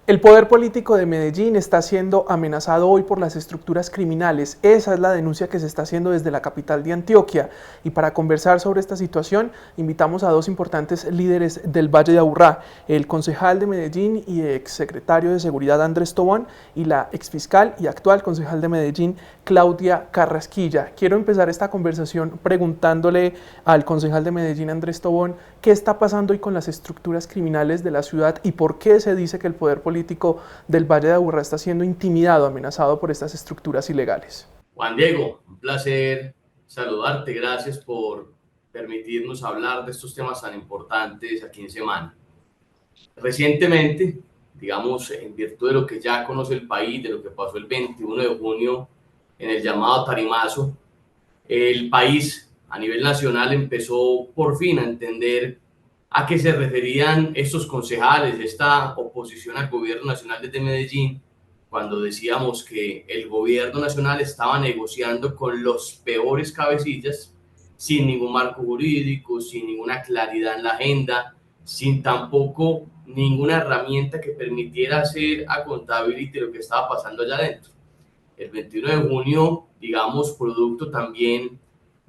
El poder político de Medellín está siendo amenazado hoy por las estructuras criminales. Esa es la denuncia que se está haciendo desde la capital de Antioquia. Y para conversar sobre esta situación, invitamos a dos importantes líderes del Valle de Aburrá, el concejal de Medellín y exsecretario de Seguridad Andrés Tobón, y la exfiscal y actual concejal de Medellín, Claudia Carrasquilla. Quiero empezar esta conversación preguntándole al concejal de Medellín, Andrés Tobón, qué está pasando hoy con las estructuras criminales de la ciudad y por qué se dice que el poder político del Valle de Aburrá está siendo intimidado, amenazado por estas estructuras ilegales. Juan Diego, un placer saludarte. Gracias por permitirnos hablar de estos temas tan importantes aquí en Semana. Recientemente, digamos, en virtud de lo que ya conoce el país, de lo que pasó el 21 de junio en el llamado Tarimazo, el país a nivel nacional empezó por fin a entender a qué se referían estos concejales, esta oposición al gobierno nacional desde Medellín, cuando decíamos que el gobierno nacional estaba negociando con los peores cabecillas, sin ningún marco jurídico, sin ninguna claridad en la agenda, sin tampoco ninguna herramienta que permitiera hacer accountability lo que estaba pasando allá adentro. El 21 de junio, digamos, producto también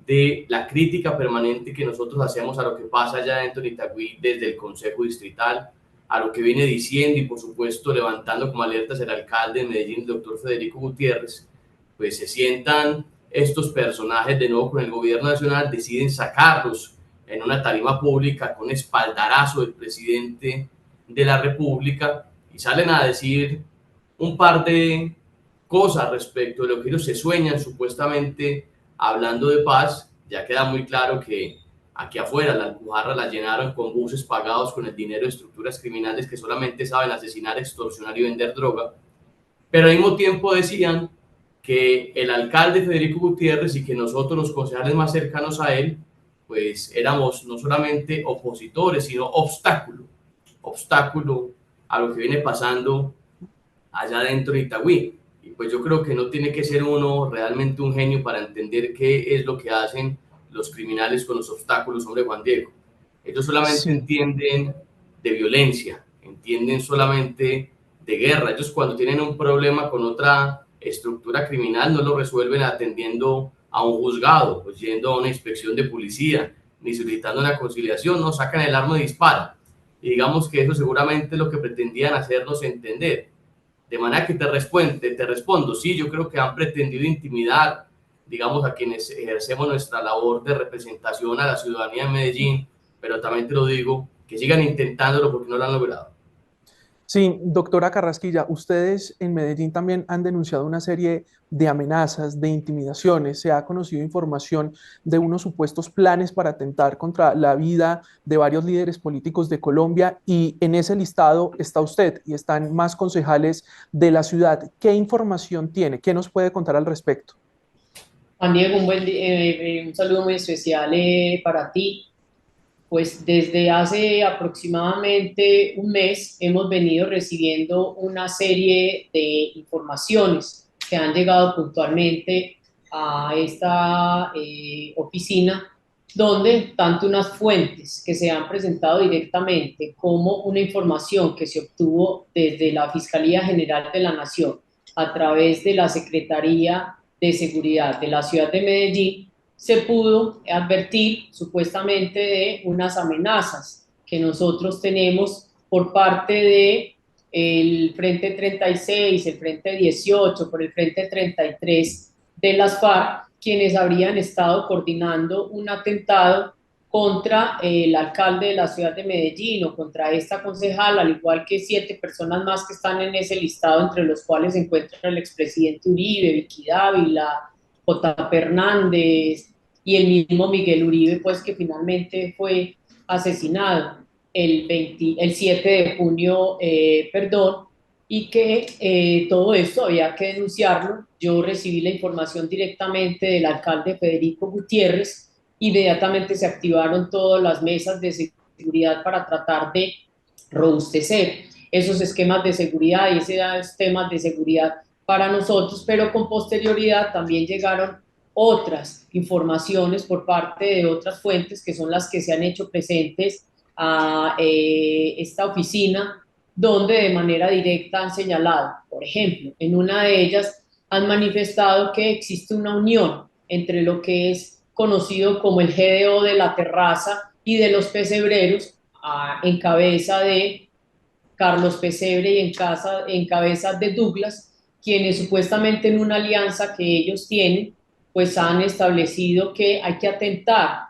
de la crítica permanente que nosotros hacemos a lo que pasa allá dentro de Itagüí desde el Consejo Distrital, a lo que viene diciendo y por supuesto levantando como alertas el alcalde de Medellín, el doctor Federico Gutiérrez, pues se sientan estos personajes de nuevo con el gobierno nacional, deciden sacarlos en una tarima pública con espaldarazo del presidente de la República y salen a decir un par de cosas respecto de lo que ellos se sueñan supuestamente hablando de paz. Ya queda muy claro que aquí afuera la Alpujarra la llenaron con buses pagados con el dinero de estructuras criminales que solamente saben asesinar, extorsionar y vender droga, pero al mismo tiempo decían que el alcalde Federico Gutiérrez y que nosotros los concejales más cercanos a él pues éramos no solamente opositores sino obstáculo a lo que viene pasando allá dentro de Itagüí. Y pues yo creo que no tiene que ser uno realmente un genio para entender qué es lo que hacen los criminales con los obstáculos, hombre Juan Diego. Ellos solamente Sí. entienden de violencia, entienden solamente de guerra. Ellos cuando tienen un problema con otra estructura criminal no lo resuelven atendiendo a un juzgado, pues yendo a una inspección de policía, ni solicitando una conciliación, no sacan el arma y disparan. Y digamos que eso seguramente es lo que pretendían hacernos entender. De manera que te respondo, sí, yo creo que han pretendido intimidar, digamos, a quienes ejercemos nuestra labor de representación a la ciudadanía de Medellín, pero también te lo digo, que sigan intentándolo porque no lo han logrado. Sí, doctora Carrasquilla, ustedes en Medellín también han denunciado una serie de amenazas, de intimidaciones. Se ha conocido información de unos supuestos planes para atentar contra la vida de varios líderes políticos de Colombia y en ese listado está usted y están más concejales de la ciudad. ¿Qué información tiene? ¿Qué nos puede contar al respecto? Juan Diego, un saludo muy especial para ti. Pues desde hace aproximadamente un mes hemos venido recibiendo una serie de informaciones que han llegado puntualmente a esta oficina, donde tanto unas fuentes que se han presentado directamente como una información que se obtuvo desde la Fiscalía General de la Nación a través de la Secretaría de Seguridad de la ciudad de Medellín, se pudo advertir supuestamente de unas amenazas que nosotros tenemos por parte de el Frente 36, el Frente 18, por el Frente 33 de las FARC, quienes habrían estado coordinando un atentado contra el alcalde de la ciudad de Medellín o contra esta concejal, al igual que 7 personas más que están en ese listado, entre los cuales se encuentran el expresidente Uribe, Vicky Dávila, J. Fernández y el mismo Miguel Uribe, pues que finalmente fue asesinado el 7 de junio, y que todo esto había que denunciarlo. Yo recibí la información directamente del alcalde Federico Gutiérrez, inmediatamente se activaron todas las mesas de seguridad para tratar de robustecer esos esquemas de seguridad y esos temas de seguridad para nosotros, pero con posterioridad también llegaron otras informaciones por parte de otras fuentes que son las que se han hecho presentes a esta oficina donde de manera directa han señalado, por ejemplo, en una de ellas han manifestado que existe una unión entre lo que es conocido como el GDO de la terraza y de los pesebreros, en cabeza de Carlos Pesebre y en cabeza de Douglas, quienes supuestamente en una alianza que ellos tienen, pues han establecido que hay que atentar,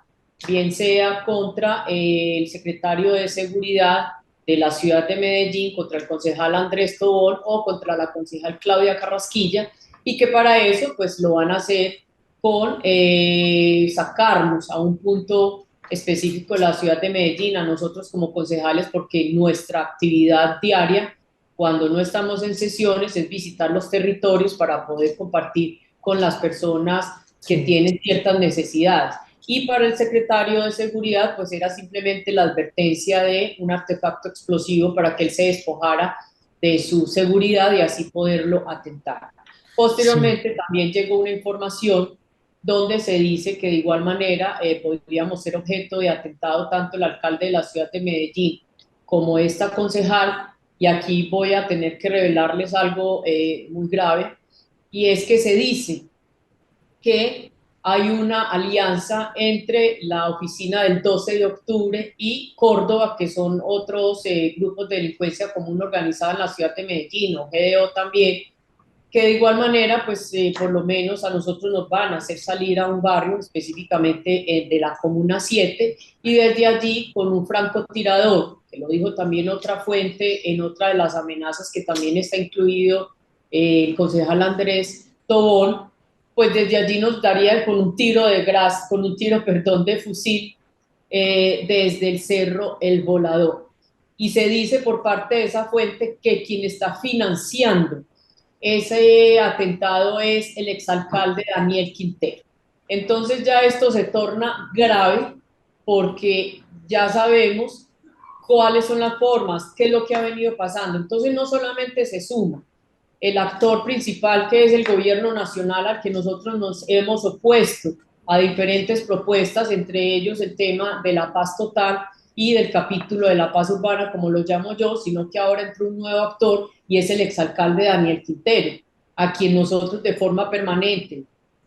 bien sea contra el secretario de Seguridad de la ciudad de Medellín, contra el concejal Andrés Tobón o contra la concejal Claudia Carrasquilla, y que para eso pues lo van a hacer con sacarnos a un punto específico de la ciudad de Medellín, a nosotros como concejales, porque nuestra actividad diaria, cuando no estamos en sesiones, es visitar los territorios para poder compartir con las personas que tienen ciertas necesidades. Y para el secretario de Seguridad, pues era simplemente la advertencia de un artefacto explosivo para que él se despojara de su seguridad y así poderlo atentar. Posteriormente Sí. también llegó una información donde se dice que de igual manera podríamos ser objeto de atentado tanto el alcalde de la ciudad de Medellín como esta concejal, y aquí voy a tener que revelarles algo muy grave, y es que se dice que hay una alianza entre la oficina del 12 de octubre y Córdoba, que son otros grupos de delincuencia común organizada en la ciudad de Medellín, o GDO también, que de igual manera, pues por lo menos a nosotros nos van a hacer salir a un barrio, específicamente de la Comuna 7, y desde allí con un francotirador, que lo dijo también otra fuente en otra de las amenazas que también está incluido el concejal Andrés Tobón, pues desde allí nos daría con un tiro de gras, con un tiro, perdón, de fusil desde el cerro El Volador. Y se dice por parte de esa fuente que quien está financiando ese atentado es el exalcalde Daniel Quintero. Entonces ya esto se torna grave porque ya sabemos cuáles son las formas, qué es lo que ha venido pasando. Entonces no solamente se suma el actor principal, que es el gobierno nacional, al que nosotros nos hemos opuesto a diferentes propuestas, entre ellos el tema de la paz total y del capítulo de la paz urbana, como lo llamo yo, sino que ahora entró un nuevo actor y es el exalcalde Daniel Quintero, a quien nosotros de forma permanente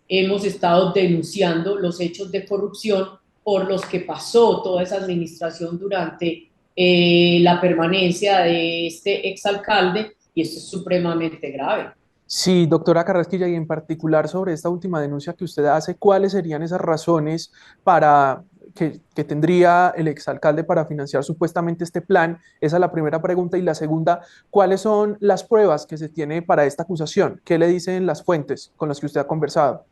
hemos estado denunciando los hechos de corrupción por los que pasó toda esa administración durante la permanencia de este exalcalde, y esto es supremamente grave. Sí, doctora Carrasquilla, y en particular sobre esta última denuncia que usted hace, ¿cuáles serían esas razones para que tendría el exalcalde para financiar supuestamente este plan? Esa es la primera pregunta. Y la segunda, ¿cuáles son las pruebas que se tiene para esta acusación? ¿Qué le dicen las fuentes con las que usted ha conversado?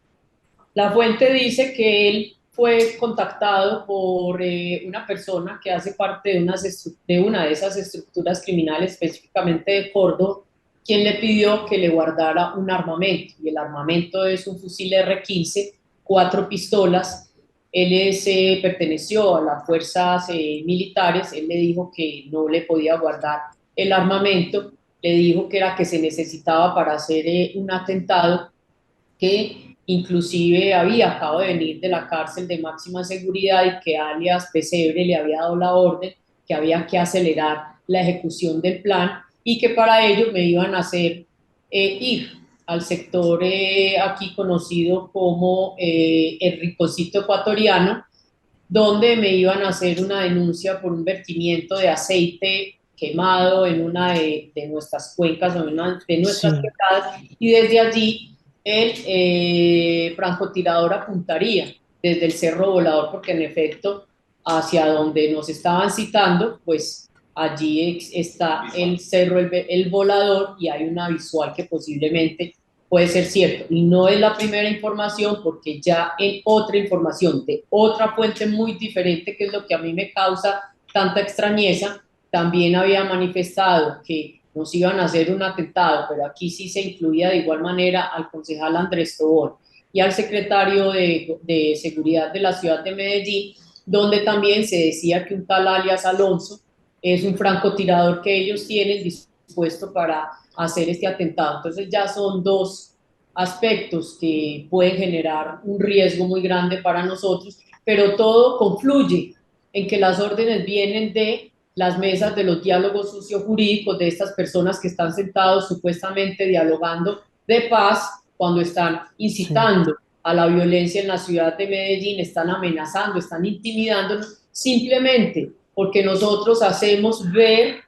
La fuente dice que él fue contactado por una persona que hace parte de una de esas estructuras criminales, específicamente de Córdoba, quien le pidió que le guardara un armamento, y el armamento es un fusil R-15, 4 pistolas. Perteneció a las fuerzas militares. Él le dijo que no le podía guardar el armamento, le dijo que era que se necesitaba para hacer un atentado, que inclusive acabado de venir de la cárcel de máxima seguridad y que alias Pesebre le había dado la orden que había que acelerar la ejecución del plan, y que para ello me iban a hacer ir al sector aquí conocido como el Rinconcito Ecuatoriano, donde me iban a hacer una denuncia por un vertimiento de aceite quemado en una de nuestras cuencas o en una de nuestras Sí. quebradas, y desde allí el francotirador apuntaría desde el Cerro Volador, porque en efecto hacia donde nos estaban citando, pues allí está el Cerro el Volador, y hay una visual que posiblemente puede ser cierto. Y no es la primera información, porque ya en otra información de otra fuente muy diferente, que es lo que a mí me causa tanta extrañeza, también había manifestado que nos iban a hacer un atentado, pero aquí sí se incluía de igual manera al concejal Andrés Tobón y al secretario de Seguridad de la ciudad de Medellín, donde también se decía que un tal alias Alonso es un francotirador que ellos tienen dispuesto para hacer este atentado. Entonces ya son dos aspectos que pueden generar un riesgo muy grande para nosotros, pero todo confluye en que las órdenes vienen de las mesas de los diálogos sociojurídicos de estas personas que están sentados supuestamente dialogando de paz cuando están incitando a la violencia en la ciudad de Medellín, están amenazando, están intimidándonos, simplemente porque nosotros hacemos ver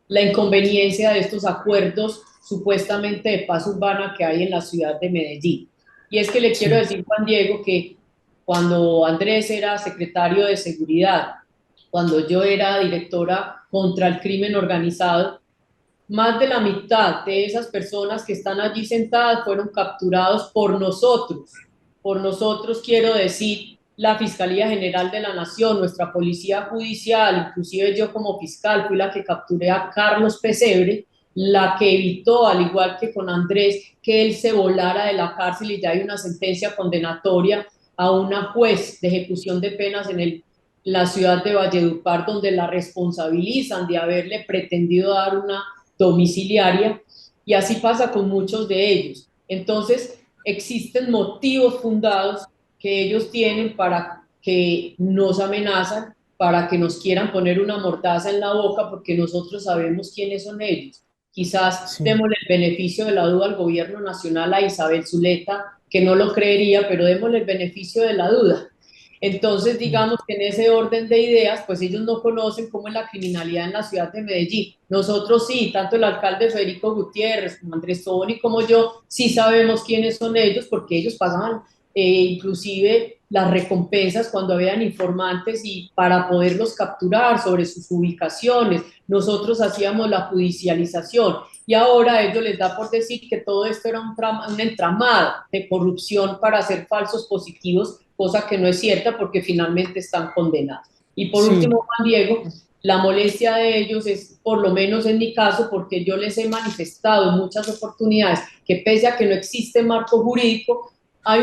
la inconveniencia de estos acuerdos supuestamente de paz urbana que hay en la ciudad de Medellín. Y es que le quiero decir, Juan Diego, que cuando Andrés era secretario de Seguridad, cuando yo era directora contra el crimen organizado, más de la mitad de esas personas que están allí sentadas fueron capturados por nosotros. Por nosotros quiero decir la Fiscalía General de la Nación, nuestra Policía Judicial, inclusive yo como fiscal fui la que capturé a Carlos Pesebre, la que evitó, al igual que con Andrés, que él se volara de la cárcel y ya hay una sentencia condenatoria a una juez de ejecución de penas en la ciudad de Valledupar, donde la responsabilizan de haberle pretendido dar una domiciliaria, y así pasa con muchos de ellos. Entonces, existen motivos fundados que ellos tienen para que nos amenazan, para que nos quieran poner una mordaza en la boca, porque nosotros sabemos quiénes son ellos. Quizás démosle el beneficio de la duda al gobierno nacional, a Isabel Zuleta, que no lo creería, pero démosle el beneficio de la duda. Entonces, digamos que en ese orden de ideas, pues ellos no conocen cómo es la criminalidad en la ciudad de Medellín. Nosotros sí, tanto el alcalde Federico Gutiérrez, como Andrés Tobón y como yo, sí sabemos quiénes son ellos, porque ellos pasaban inclusive las recompensas cuando habían informantes y para poderlos capturar sobre sus ubicaciones. Nosotros hacíamos la judicialización y ahora a ellos les da por decir que todo esto era un entramado de corrupción para hacer falsos positivos, cosa que no es cierta porque finalmente están condenados. Y por último, Juan Diego, la molestia de ellos es, por lo menos en mi caso, porque yo les he manifestado en muchas oportunidades que pese a que no existe marco jurídico, hay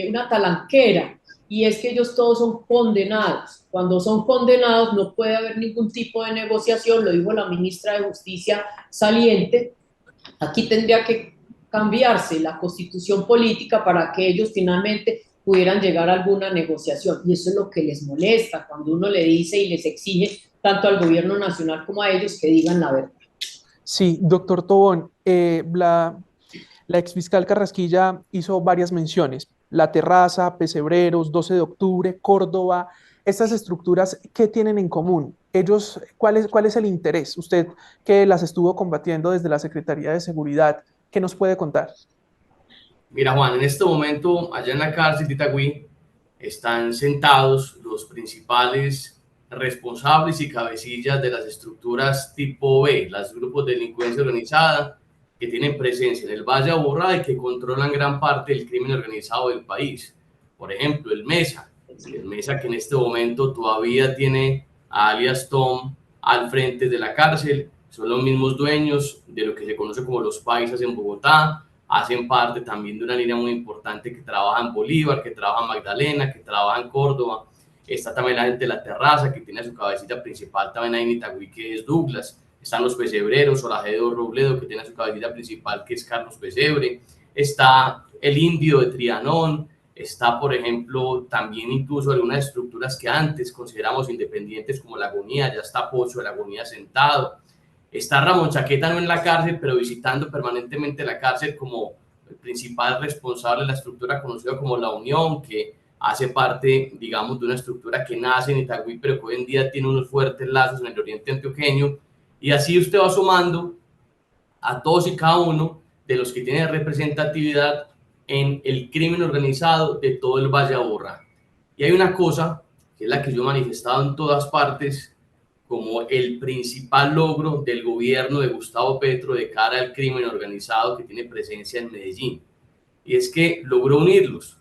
una talanquera, y es que ellos todos son condenados. Cuando son condenados no puede haber ningún tipo de negociación, lo dijo la ministra de Justicia saliente. Aquí tendría que cambiarse la constitución política para que ellos finalmente pudieran llegar a alguna negociación, y eso es lo que les molesta cuando uno le dice y les exige tanto al gobierno nacional como a ellos que digan la verdad. Sí, doctor Tobón, la exfiscal Carrasquilla hizo varias menciones: La Terraza, Pesebreros, 12 de octubre, Córdoba. Estas estructuras, ¿qué tienen en común? Ellos, ¿cuál es el interés? Usted que las estuvo combatiendo desde la Secretaría de Seguridad, ¿qué nos puede contar? Mira, Juan, en este momento, allá en la cárcel de Itagüí, están sentados los principales responsables y cabecillas de las estructuras tipo B, los grupos de delincuencia organizada que tienen presencia en el Valle de Aburrá y que controlan gran parte del crimen organizado del país. Por ejemplo, el Mesa que en este momento todavía tiene a alias Tom al frente de la cárcel, son los mismos dueños de lo que se conoce como los paisas en Bogotá, hacen parte también de una línea muy importante que trabaja en Bolívar, que trabaja en Magdalena, que trabaja en Córdoba. Está también la gente de La Terraza, que tiene a su cabecilla principal también ahí en Itagüí, que es Douglas. Están los Pesebreros, Olajedo Robledo, que tiene a su cabecilla principal, que es Carlos Pesebre. Está el Indio de Trianón. Está, por ejemplo, también incluso algunas estructuras que antes consideramos independientes, como La Agonía. Ya está Pocho de La Agonía sentado. Está Ramón Chaqueta, no en la cárcel, pero visitando permanentemente la cárcel como el principal responsable de la estructura conocida como La Unión, que hace parte, digamos, de una estructura que nace en Itagüí, pero que hoy en día tiene unos fuertes lazos en el oriente antioqueño. Y así usted va sumando a todos y cada uno de los que tienen representatividad en el crimen organizado de todo el Valle de Aburrá. Y hay una cosa, que es la que yo he manifestado en todas partes, como el principal logro del gobierno de Gustavo Petro de cara al crimen organizado que tiene presencia en Medellín. Y es que logró unirlos.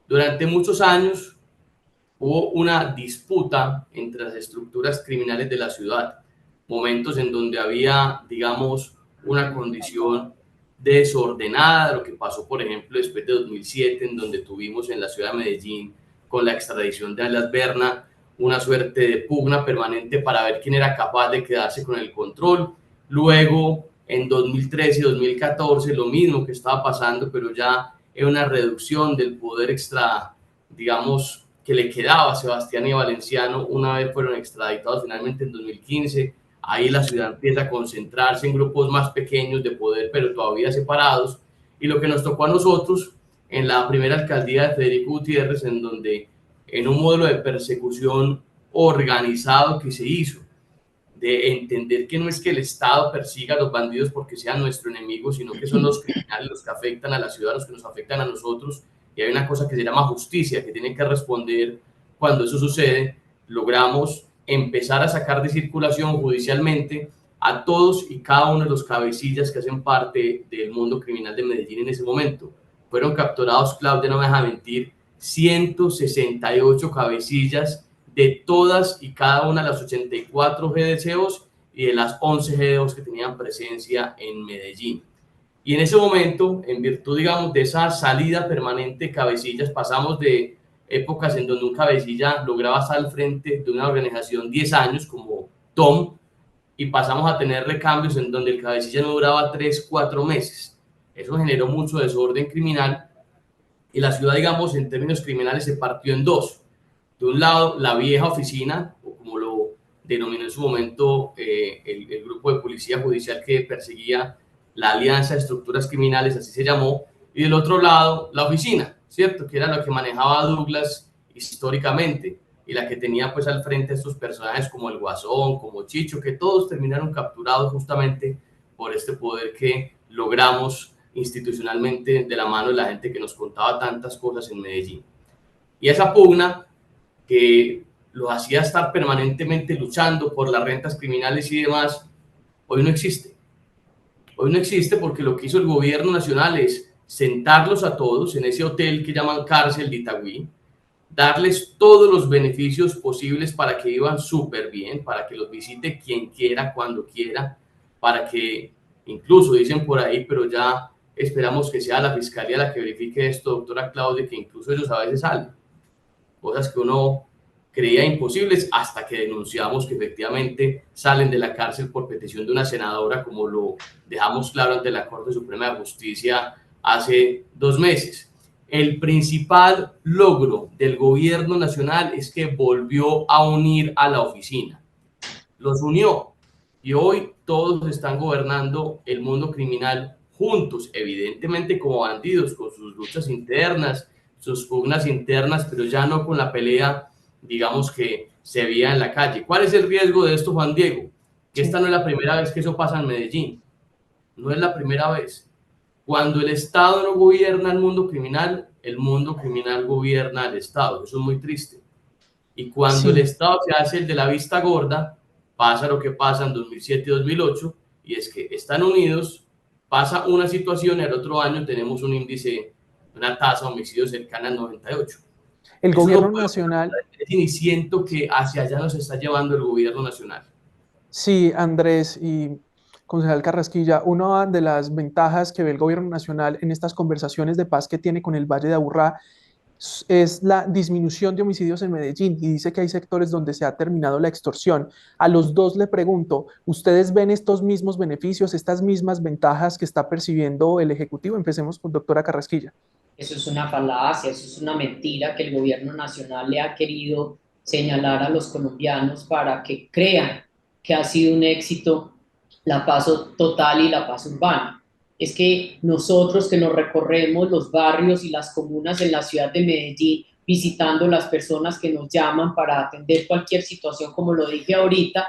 Durante muchos años hubo una disputa entre las estructuras criminales de la ciudad, momentos en donde había, digamos, una condición desordenada, lo que pasó, por ejemplo, después de 2007, en donde tuvimos en la ciudad de Medellín, con la extradición de Alias Berna, una suerte de pugna permanente para ver quién era capaz de quedarse con el control. Luego, en 2013 y 2014, lo mismo que estaba pasando, pero ya era una reducción del poder digamos, que le quedaba a Sebastián y Valenciano una vez fueron extraditados finalmente en 2015. Ahí la ciudad empieza a concentrarse en grupos más pequeños de poder, pero todavía separados. Y lo que nos tocó a nosotros en la primera alcaldía de Federico Gutiérrez, en donde en un modelo de persecución organizado que se hizo, de entender que no es que el Estado persiga a los bandidos porque sean nuestro enemigo, sino que son los criminales los que afectan a la ciudad, los que nos afectan a nosotros, y hay una cosa que se llama justicia, que tiene que responder cuando eso sucede. Logramos empezar a sacar de circulación judicialmente a todos y cada uno de los cabecillas que hacen parte del mundo criminal de Medellín en ese momento. Fueron capturados, Claudia no me deja mentir, 168 cabecillas de todas y cada una de las 84 GDCOs y de las 11 GDOs que tenían presencia en Medellín. Y en ese momento, en virtud, digamos, de esa salida permanente de cabecillas, pasamos de épocas en donde un cabecilla lograba estar al frente de una organización 10 años, como Tom, y pasamos a tener recambios en donde el cabecilla no duraba 3, 4 meses. Eso generó mucho desorden criminal y la ciudad, digamos, en términos criminales se partió en dos. De un lado, la vieja oficina, o como lo denominó en su momento el grupo de policía judicial que perseguía la Alianza de Estructuras Criminales, así se llamó, y del otro lado, la oficina, ¿cierto? Que era lo que manejaba Douglas históricamente, y la que tenía pues al frente a estos personajes como el Guasón, como Chicho, que todos terminaron capturados justamente por este poder que logramos institucionalmente de la mano de la gente que nos contaba tantas cosas en Medellín. Y esa pugna que los hacía estar permanentemente luchando por las rentas criminales y demás, hoy no existe. Hoy no existe porque lo que hizo el gobierno nacional es sentarlos a todos en ese hotel que llaman cárcel de Itagüí, darles todos los beneficios posibles para que vivan súper bien, para que los visite quien quiera, cuando quiera, para que incluso dicen por ahí, pero ya esperamos que sea la fiscalía la que verifique esto, doctora Claudia, que incluso ellos a veces salen. Cosas que uno creía imposibles hasta que denunciamos que efectivamente salen de la cárcel por petición de una senadora, como lo dejamos claro ante la Corte Suprema de Justicia hace 2 meses. El principal logro del gobierno nacional es que volvió a unir a la oficina. Los unió y hoy todos están gobernando el mundo criminal juntos, evidentemente como bandidos, con sus luchas internas, sus pugnas internas, pero ya no con la pelea, digamos, que se veía en la calle. ¿Cuál es el riesgo de esto, Juan Diego? Que esta no es la primera vez que eso pasa en Medellín. No es la primera vez. Cuando el Estado no gobierna el mundo criminal gobierna al Estado. Eso es muy triste. Y cuando el Estado se hace el de la vista gorda, pasa lo que pasa en 2007 y 2008, y es que están unidos, pasa una situación y al otro año tenemos un índice, una tasa de homicidios cercana al 98. El Eso gobierno no nacional... Y siento que hacia allá nos está llevando el gobierno nacional. Sí, Andrés y concejal Carrasquilla, una de las ventajas que ve el gobierno nacional en estas conversaciones de paz que tiene con el Valle de Aburrá es la disminución de homicidios en Medellín y dice que hay sectores donde se ha terminado la extorsión. A los dos le pregunto, ¿ustedes ven estos mismos beneficios, estas mismas ventajas que está percibiendo el Ejecutivo? Empecemos con doctora Carrasquilla. Eso es una falacia, eso es una mentira que el gobierno nacional le ha querido señalar a los colombianos para que crean que ha sido un éxito la paz total y la paz urbana. Es que nosotros que nos recorremos los barrios y las comunas en la ciudad de Medellín, visitando las personas que nos llaman para atender cualquier situación, como lo dije ahorita,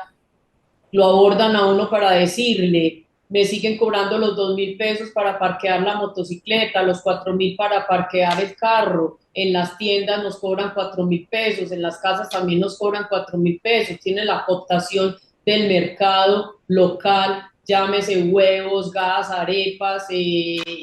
lo abordan a uno para decirle, me siguen cobrando los 2.000 pesos para parquear la motocicleta, los 4.000 para parquear el carro, en las tiendas nos cobran 4.000 pesos, en las casas también nos cobran 4.000 pesos, tiene la cooptación del mercado local, llámese huevos, gas, arepas,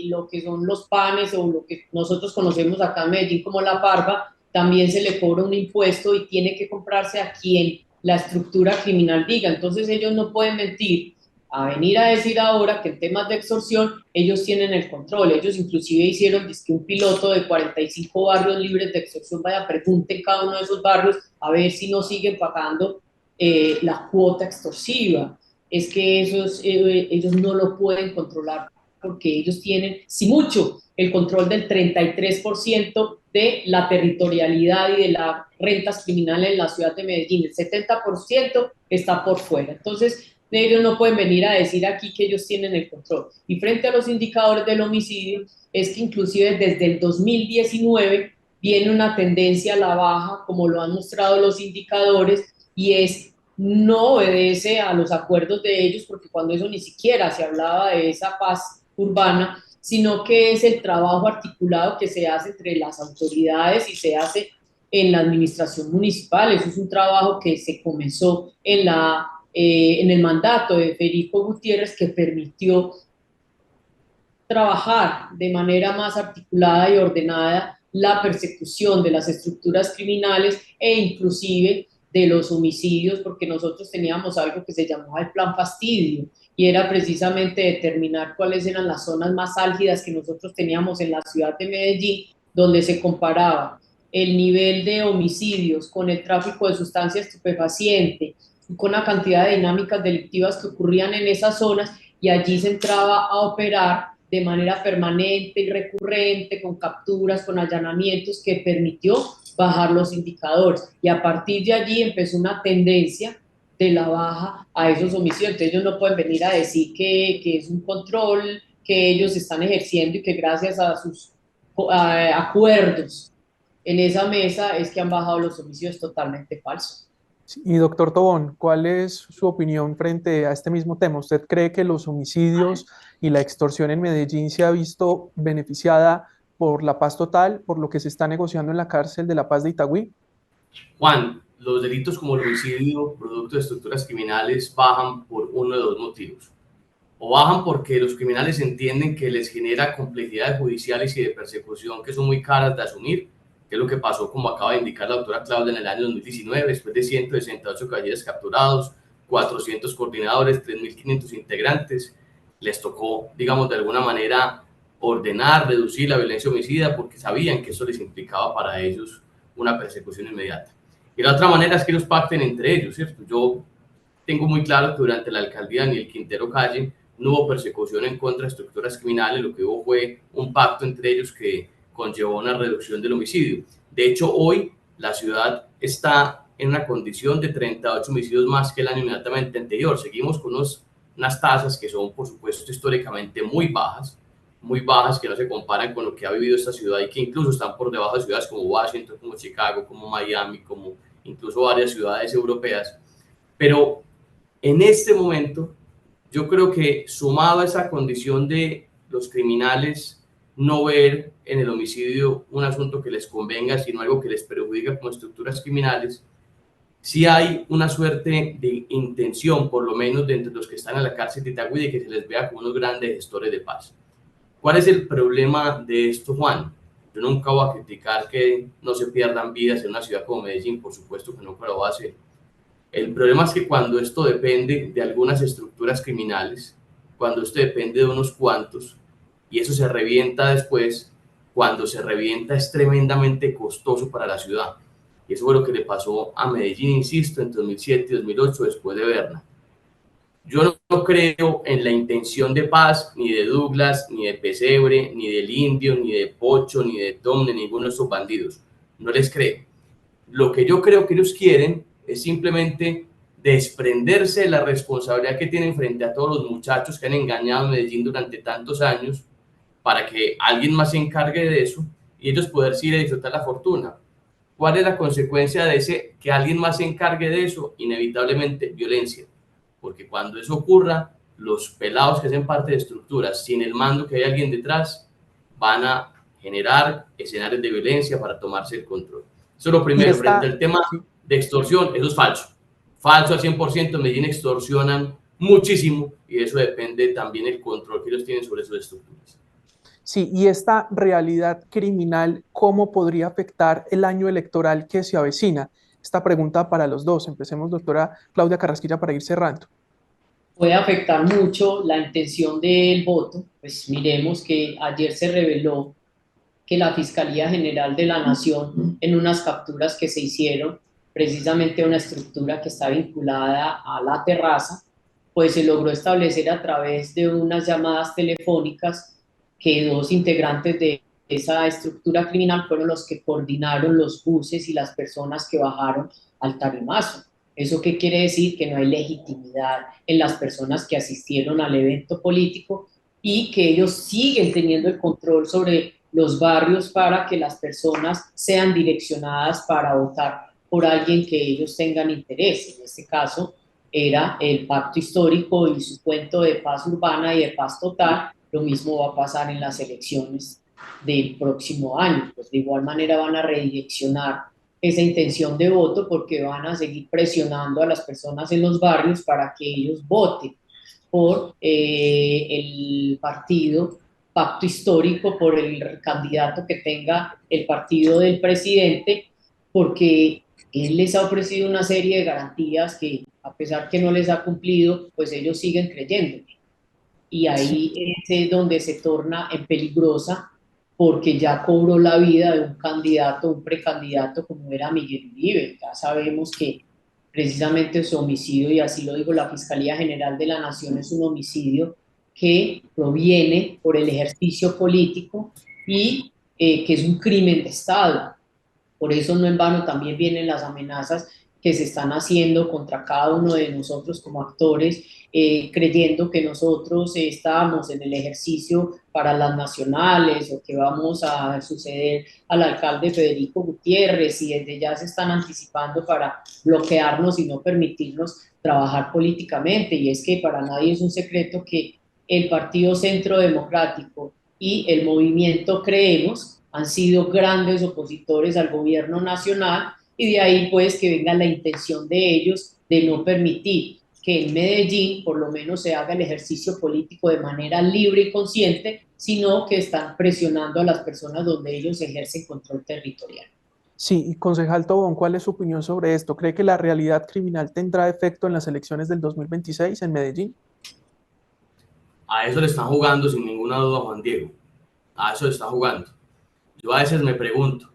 lo que son los panes o lo que nosotros conocemos acá en Medellín como la parva, también se le cobra un impuesto y tiene que comprarse a quien la estructura criminal diga. Entonces ellos no pueden mentir a venir a decir ahora que en temas de extorsión ellos tienen el control. Ellos inclusive hicieron un piloto de 45 barrios libres de extorsión. Vaya, pregunten cada uno de esos barrios a ver si no siguen pagando la cuota extorsiva. Es que ellos no lo pueden controlar porque ellos tienen, si mucho, el control del 33% de la territorialidad y de las rentas criminales en la ciudad de Medellín. El 70% está por fuera. Entonces, ellos no pueden venir a decir aquí que ellos tienen el control. Y frente a los indicadores del homicidio, es que inclusive desde el 2019 viene una tendencia a la baja, como lo han mostrado los indicadores, y no obedece a los acuerdos de ellos, porque cuando eso ni siquiera se hablaba de esa paz urbana, sino que es el trabajo articulado que se hace entre las autoridades y se hace en la administración municipal. Eso es un trabajo que se comenzó en el mandato de Federico Gutiérrez, que permitió trabajar de manera más articulada y ordenada la persecución de las estructuras criminales e inclusive de los homicidios, porque nosotros teníamos algo que se llamaba el Plan Fastidio, y era precisamente determinar cuáles eran las zonas más álgidas que nosotros teníamos en la ciudad de Medellín, donde se comparaba el nivel de homicidios con el tráfico de sustancias estupefacientes, con la cantidad de dinámicas delictivas que ocurrían en esas zonas, y allí se entraba a operar de manera permanente y recurrente, con capturas, con allanamientos, que permitió bajar los indicadores. Y a partir de allí empezó una tendencia de la baja a esos homicidios. Entonces ellos no pueden venir a decir que es un control que ellos están ejerciendo y que gracias a sus acuerdos en esa mesa es que han bajado los homicidios. Totalmente falso. Y doctor Tobón, ¿cuál es su opinión frente a este mismo tema? ¿Usted cree que los homicidios y la extorsión en Medellín se ha visto beneficiada por la paz total, por lo que se está negociando en la cárcel de La Paz de Itagüí? Juan, los delitos como el homicidio, producto de estructuras criminales, bajan por uno de dos motivos. O bajan porque los criminales entienden que les genera complejidades judiciales y de persecución que son muy caras de asumir, que es lo que pasó, como acaba de indicar la doctora Claudia, en el año 2019, después de 168 caballeros capturados, 400 coordinadores, 3.500 integrantes. Les tocó, digamos, de alguna manera ordenar, reducir la violencia homicida, porque sabían que eso les implicaba para ellos una persecución inmediata. Y la otra manera es que ellos pacten entre ellos, ¿cierto? Yo tengo muy claro que durante la alcaldía de Daniel Quintero Calle no hubo persecución en contra de estructuras criminales, lo que hubo fue un pacto entre ellos que conllevó una reducción del homicidio. De hecho, hoy la ciudad está en una condición de 38 homicidios más que el año inmediatamente anterior. Seguimos con unas tasas que son, por supuesto, históricamente muy bajas, que no se comparan con lo que ha vivido esta ciudad y que incluso están por debajo de ciudades como Washington, como Chicago, como Miami, como incluso varias ciudades europeas. Pero en este momento, yo creo que sumado a esa condición de los criminales no ver en el homicidio un asunto que les convenga, sino algo que les perjudica como estructuras criminales, sí hay una suerte de intención, por lo menos de entre los que están en la cárcel de Itagüí, de que se les vea como unos grandes gestores de paz. ¿Cuál es el problema de esto, Juan? Yo nunca voy a criticar que no se pierdan vidas en una ciudad como Medellín, por supuesto que nunca lo voy a hacer. El problema es que cuando esto depende de algunas estructuras criminales, cuando esto depende de unos cuantos, y eso se revienta después, cuando se revienta es tremendamente costoso para la ciudad. Y eso fue lo que le pasó a Medellín, insisto, entre 2007 y 2008, después de Berna. Yo no creo en la intención de paz, ni de Douglas, ni de Pesebre, ni del Indio, ni de Pocho, ni de Tom, ni ninguno de esos bandidos. No les creo. Lo que yo creo que ellos quieren es simplemente desprenderse de la responsabilidad que tienen frente a todos los muchachos que han engañado a Medellín durante tantos años, para que alguien más se encargue de eso y ellos poder ir a disfrutar la fortuna. ¿Cuál es la consecuencia de que alguien más se encargue de eso? Inevitablemente violencia, porque cuando eso ocurra, los pelados que hacen parte de estructuras sin el mando que hay alguien detrás van a generar escenarios de violencia para tomarse el control. Eso es lo primero. Frente al tema de extorsión, eso es falso. Falso al 100%. En Medellín extorsionan muchísimo y eso depende también del control que ellos tienen sobre sus estructuras. Sí, y esta realidad criminal, ¿cómo podría afectar el año electoral que se avecina? Esta pregunta para los dos. Empecemos, doctora Claudia Carrasquilla, para ir cerrando. Puede afectar mucho la intención del voto. Pues miremos que ayer se reveló que la Fiscalía General de la Nación, en unas capturas que se hicieron, precisamente una estructura que está vinculada a La Terraza, pues se logró establecer a través de unas llamadas telefónicas que dos integrantes de esa estructura criminal fueron los que coordinaron los buses y las personas que bajaron al tarimazo. ¿Eso qué quiere decir? Que no hay legitimidad en las personas que asistieron al evento político y que ellos siguen teniendo el control sobre los barrios para que las personas sean direccionadas para votar por alguien que ellos tengan interés. En este caso era el pacto histórico y su cuento de paz urbana y de paz total. Lo mismo va a pasar en las elecciones del próximo año. Pues de igual manera van a redireccionar esa intención de voto porque van a seguir presionando a las personas en los barrios para que ellos voten por el partido pacto histórico, por el candidato que tenga el partido del presidente, porque él les ha ofrecido una serie de garantías que, a pesar que no les ha cumplido, pues ellos siguen creyendo. Y ahí es donde se torna en peligrosa, porque ya cobró la vida de un candidato, un precandidato como era Miguel Uribe. Ya sabemos que precisamente su homicidio, y así lo dijo la Fiscalía General de la Nación, es un homicidio que proviene por el ejercicio político y que es un crimen de Estado. Por eso no en vano también vienen las amenazas que se están haciendo contra cada uno de nosotros como actores, creyendo que nosotros estamos en el ejercicio para las nacionales o que vamos a suceder al alcalde Federico Gutiérrez, y desde ya se están anticipando para bloquearnos y no permitirnos trabajar políticamente. Y es que para nadie es un secreto que el Partido Centro Democrático y el movimiento Creemos han sido grandes opositores al gobierno nacional, y de ahí pues que venga la intención de ellos de no permitir que en Medellín por lo menos se haga el ejercicio político de manera libre y consciente, sino que están presionando a las personas donde ellos ejercen control territorial. Sí, y concejal Tobón, ¿cuál es su opinión sobre esto? ¿Cree que la realidad criminal tendrá efecto en las elecciones del 2026 en Medellín? A eso le están jugando sin ninguna duda, Juan Diego. A eso le están jugando. Yo a veces me pregunto,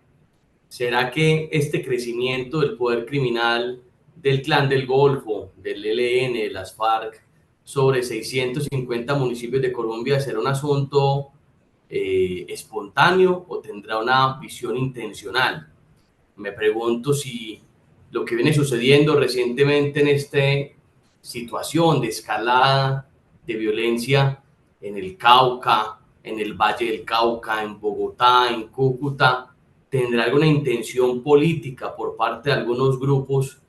¿será que este crecimiento del poder criminal del Clan del Golfo, del ELN, de las FARC, sobre 650 municipios de Colombia será un asunto espontáneo o tendrá una visión intencional? Me pregunto si lo que viene sucediendo recientemente en esta situación de escalada de violencia en el Cauca, en el Valle del Cauca, en Bogotá, en Cúcuta, tendrá alguna intención política por parte de algunos grupos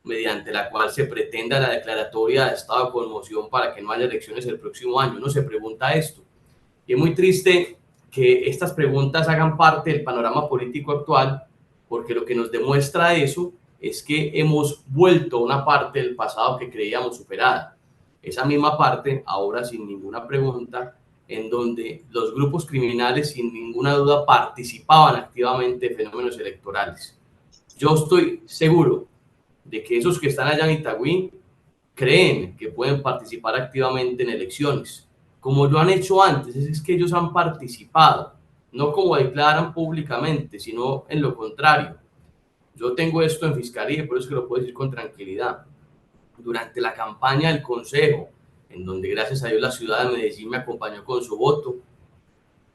mediante la cual se pretenda la declaratoria de estado de conmoción para que no haya elecciones el próximo año. Uno se pregunta esto. Y es muy triste que estas preguntas hagan parte del panorama político actual, porque lo que nos demuestra eso es que hemos vuelto a una parte del pasado que creíamos superada. Esa misma parte, ahora sin ninguna pregunta, en donde los grupos criminales sin ninguna duda participaban activamente en fenómenos electorales. Yo estoy seguro de que esos que están allá en Itagüí creen que pueden participar activamente en elecciones, como lo han hecho antes. Es que ellos han participado, no como declaran públicamente, sino en lo contrario. Yo tengo esto en fiscalía, por eso que lo puedo decir con tranquilidad. Durante la campaña del Consejo, en donde gracias a Dios la ciudad de Medellín me acompañó con su voto,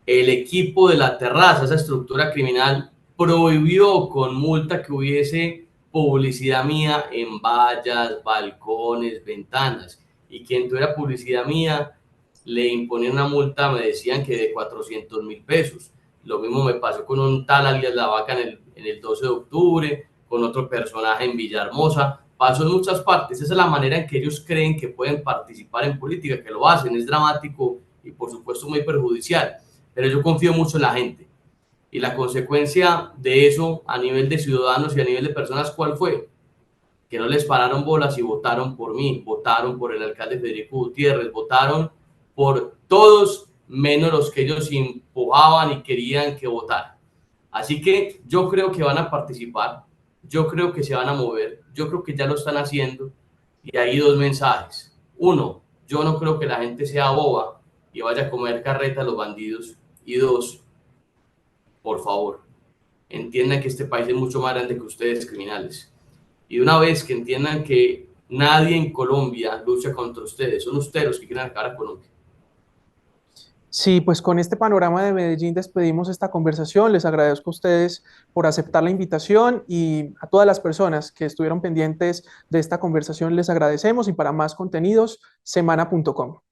el equipo de la terraza, esa estructura criminal, prohibió con multa que hubiese publicidad mía en vallas, balcones, ventanas. Y quien tuviera publicidad mía, le imponían una multa, me decían que de 400.000 pesos. Lo mismo me pasó con un tal alias La Vaca en el 12 de octubre, con otro personaje en Villahermosa. Pasó en muchas partes. Esa es la manera en que ellos creen que pueden participar en política, que lo hacen. Es dramático y por supuesto muy perjudicial. Pero yo confío mucho en la gente. Y la consecuencia de eso a nivel de ciudadanos y a nivel de personas, ¿cuál fue? Que no les pararon bolas y votaron por mí, votaron por el alcalde Federico Gutiérrez, votaron por todos menos los que ellos empujaban y querían que votaran. Así que yo creo que van a participar, yo creo que se van a mover, yo creo que ya lo están haciendo, y hay dos mensajes. Uno, yo no creo que la gente sea boba y vaya a comer carreta a los bandidos. Y dos, por favor, entiendan que este país es mucho más grande que ustedes, criminales. Y una vez que entiendan que nadie en Colombia lucha contra ustedes, son ustedes los que quieren acabar a Colombia. Sí, pues con este panorama de Medellín despedimos esta conversación. Les agradezco a ustedes por aceptar la invitación y a todas las personas que estuvieron pendientes de esta conversación les agradecemos y para más contenidos, semana.com.